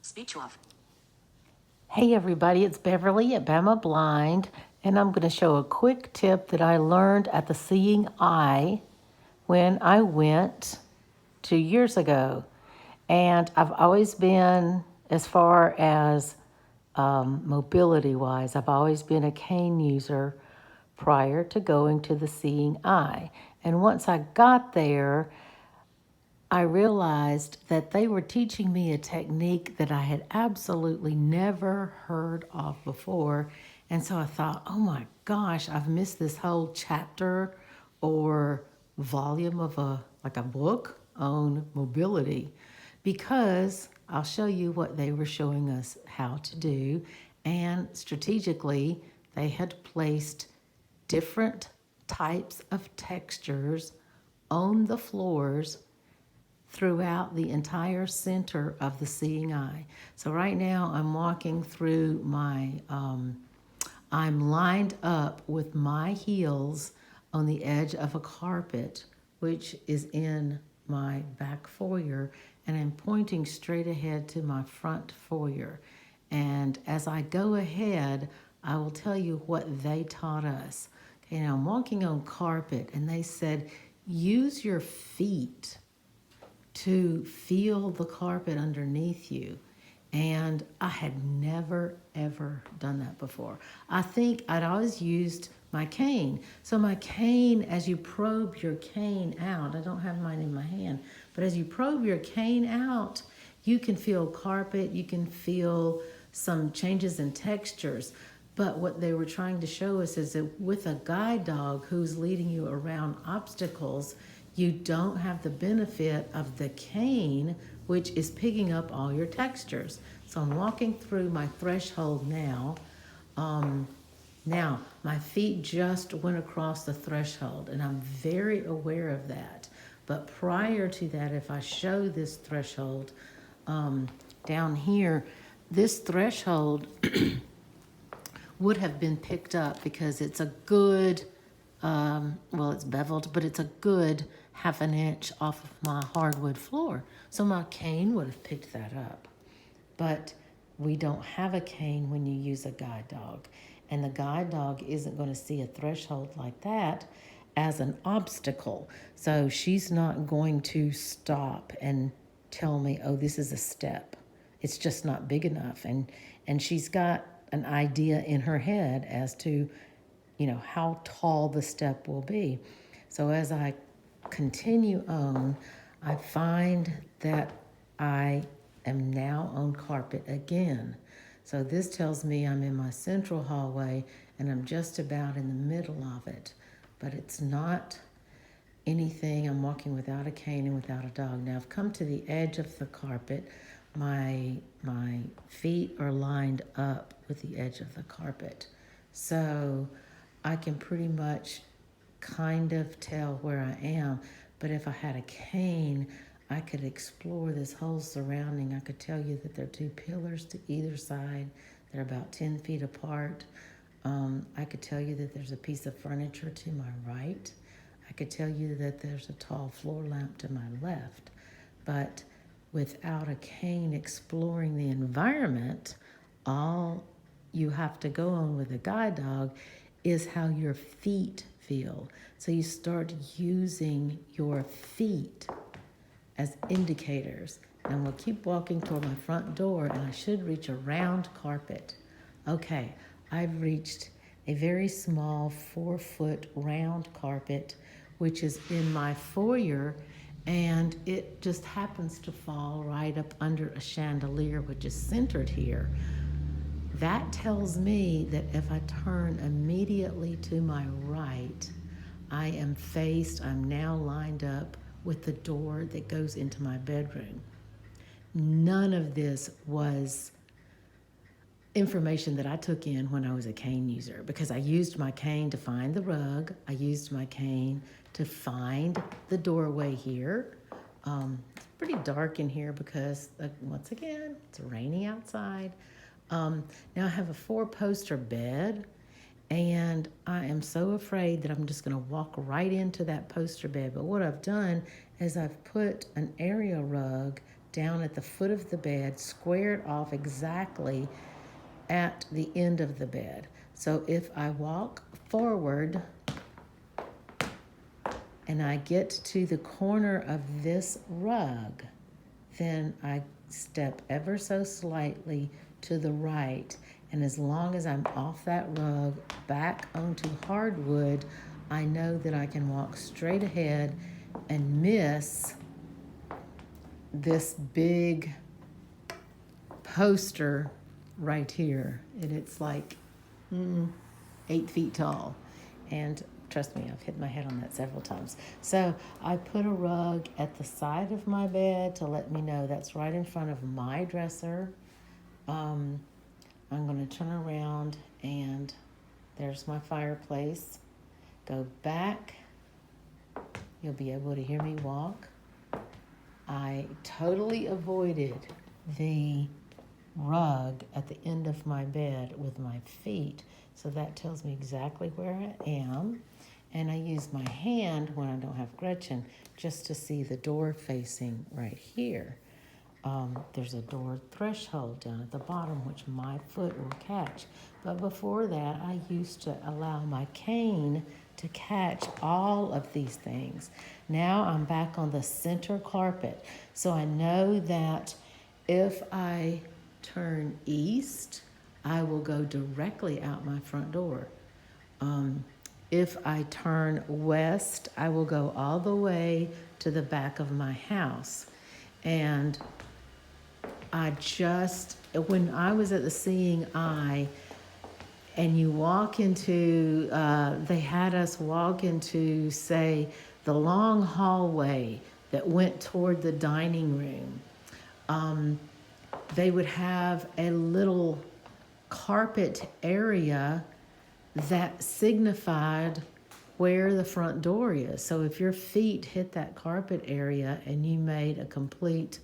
Speech off. Hey everybody, it's Beverly at Bama Blind, and I'm going to show a quick tip that I learned at the Seeing Eye when I went 2 years ago. And I've always been, as far as mobility wise, I've always been a cane user prior to going to the Seeing Eye. And once I got there, I realized that they were teaching me a technique that I had absolutely never heard of before. And so I thought, oh my gosh, I've missed this whole chapter or volume of a book on mobility, because I'll show you what they were showing us how to do. And strategically, they had placed different types of textures on the floors throughout the entire center of the Seeing Eye. So right now I'm walking through I'm lined up with my heels on the edge of a carpet, which is in my back foyer, and I'm pointing straight ahead to my front foyer. And as I go ahead, I will tell you what they taught us. Okay, now I'm walking on carpet, and they said, use your feet to feel the carpet underneath you. And I had never, ever done that before. I think I'd always used my cane. So, my cane, as you probe your cane out, I don't have mine in my hand, but as you probe your cane out, you can feel carpet, you can feel some changes in textures. But what they were trying to show us is that with a guide dog who's leading you around obstacles, you don't have the benefit of the cane, which is picking up all your textures. So I'm walking through my threshold now. Now, my feet just went across the threshold, and I'm very aware of that. But prior to that, if I show this threshold down here, this threshold would have been picked up because it's a good, well, it's beveled, but it's a good half an inch off of my hardwood floor. So my cane would have picked that up. But we don't have a cane when you use a guide dog. And the guide dog isn't going to see a threshold like that as an obstacle. So she's not going to stop and tell me, oh, this is a step. It's just not big enough. And she's got an idea in her head as to, how tall the step will be. So as I continue on, I find that I am now on carpet again. So this tells me I'm in my central hallway and I'm just about in the middle of it. But it's not anything. I'm walking without a cane and without a dog. Now I've come to the edge of the carpet. My feet are lined up with the edge of the carpet. So I can pretty much kind of tell where I am. But if I had a cane, I could explore this whole surrounding. I could tell you that there are two pillars to either side. They're about 10 feet apart. I could tell you that there's a piece of furniture to my right. I could tell you that there's a tall floor lamp to my left. But without a cane exploring the environment, all you have to go on with a guide dog is how your feet feel. So you start using your feet as indicators. And we'll keep walking toward my front door, and I should reach a round carpet. Okay, I've reached a very small 4-foot round carpet, which is in my foyer, and it just happens to fall right up under a chandelier, which is centered here. That tells me that if I turn immediately to my right, I'm now lined up with the door that goes into my bedroom. None of this was information that I took in when I was a cane user, because I used my cane to find the rug. I used my cane to find the doorway here. It's pretty dark in here because, once again, it's rainy outside. Now I have a 4-poster bed, and I am so afraid that I'm just going to walk right into that poster bed. But what I've done is I've put an area rug down at the foot of the bed, squared off exactly at the end of the bed. So if I walk forward and I get to the corner of this rug, then I step ever so slightly to the right. And as long as I'm off that rug back onto hardwood, I know that I can walk straight ahead and miss this big poster right here. And it's like 8 feet tall. And trust me, I've hit my head on that several times. So I put a rug at the side of my bed to let me know that's right in front of my dresser. I'm going to turn around and there's my fireplace. Go back. You'll be able to hear me walk. I totally avoided the rug at the end of my bed with my feet. So that tells me exactly where I am. And I use my hand when I don't have Gretchen just to see the door facing right here. There's a door threshold down at the bottom, which my foot will catch. But before that, I used to allow my cane to catch all of these things. Now I'm back on the center carpet. So I know that if I turn east, I will go directly out my front door. If I turn west, I will go all the way to the back of my house. And when I was at the Seeing Eye, and you walk into, they had us walk into, say, the long hallway that went toward the dining room. They would have a little carpet area that signified where the front door is. So if your feet hit that carpet area and you made a complete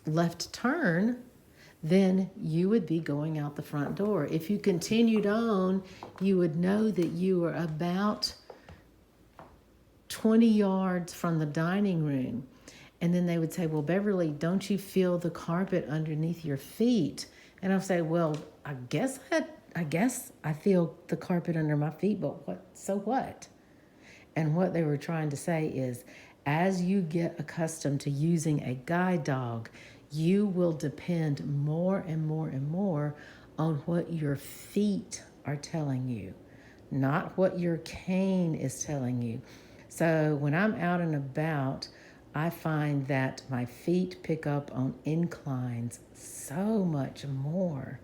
left turn, then you would be going out the front door. If you continued on, you would know that you were about 20 yards from the dining room. And then they would say, well, Beverly, don't you feel the carpet underneath your feet? And I'll say, well, I guess I feel the carpet under my feet, but so what? And what they were trying to say is, as you get accustomed to using a guide dog, you will depend more and more and more on what your feet are telling you, not what your cane is telling you. So when I'm out and about, I find that my feet pick up on inclines so much more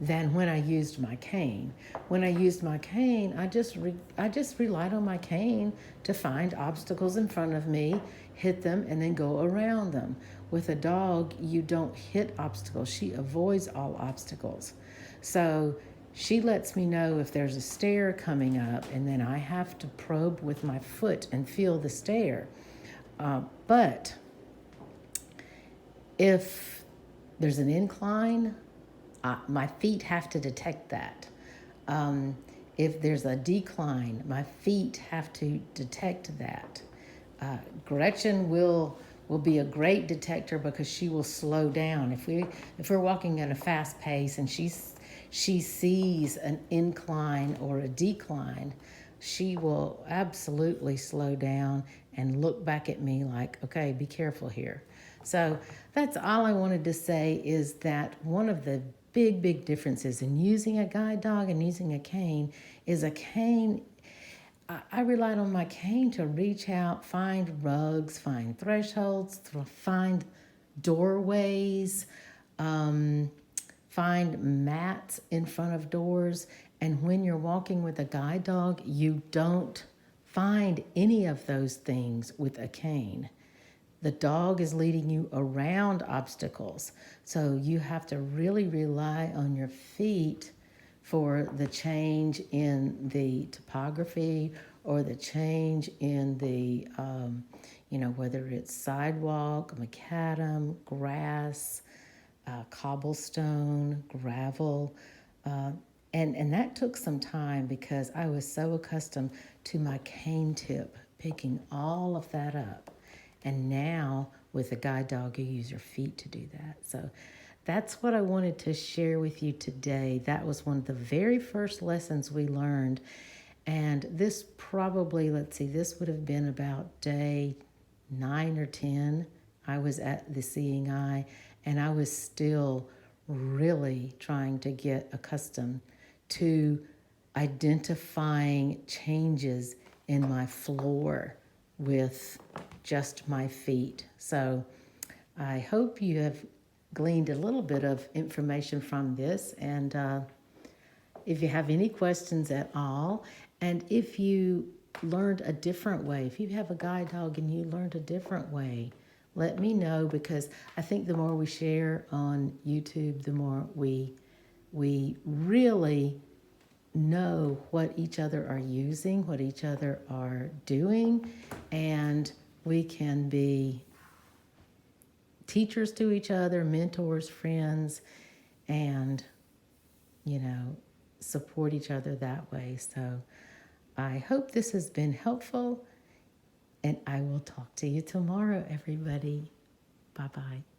than when I used my cane. When I used my cane, I just relied on my cane to find obstacles in front of me, hit them, and then go around them. With a dog, you don't hit obstacles. She avoids all obstacles. So she lets me know if there's a stair coming up, and then I have to probe with my foot and feel the stair. But if there's an incline, my feet have to detect that. If there's a decline, my feet have to detect that. Gretchen will be a great detector because she will slow down. If we're walking at a fast pace and she sees an incline or a decline, she will absolutely slow down and look back at me like, okay, be careful here. So that's all I wanted to say, is that one of the big differences in using a guide dog and using a cane is a cane. I relied on my cane to reach out, find rugs, find thresholds, find doorways, find mats in front of doors. And when you're walking with a guide dog, you don't find any of those things with a cane. The dog is leading you around obstacles. So you have to really rely on your feet for the change in the topography or the change in the, whether it's sidewalk, macadam, grass, cobblestone, gravel. And that took some time because I was so accustomed to my cane tip picking all of that up. And now with a guide dog, you use your feet to do that. So that's what I wanted to share with you today. That was one of the very first lessons we learned. And this probably, let's see, this would have been about day 9 or 10. I was at the Seeing Eye, and I was still really trying to get accustomed to identifying changes in my floor with just my feet. So I hope you have gleaned a little bit of information from this. And if you have any questions at all, and if you learned a different way, if you have a guide dog and you learned a different way, let me know, because I think the more we share on YouTube, the more we really know what each other are using, what each other are doing, and we can be teachers to each other, mentors, friends, and, support each other that way. So I hope this has been helpful, and I will talk to you tomorrow, everybody. Bye-bye.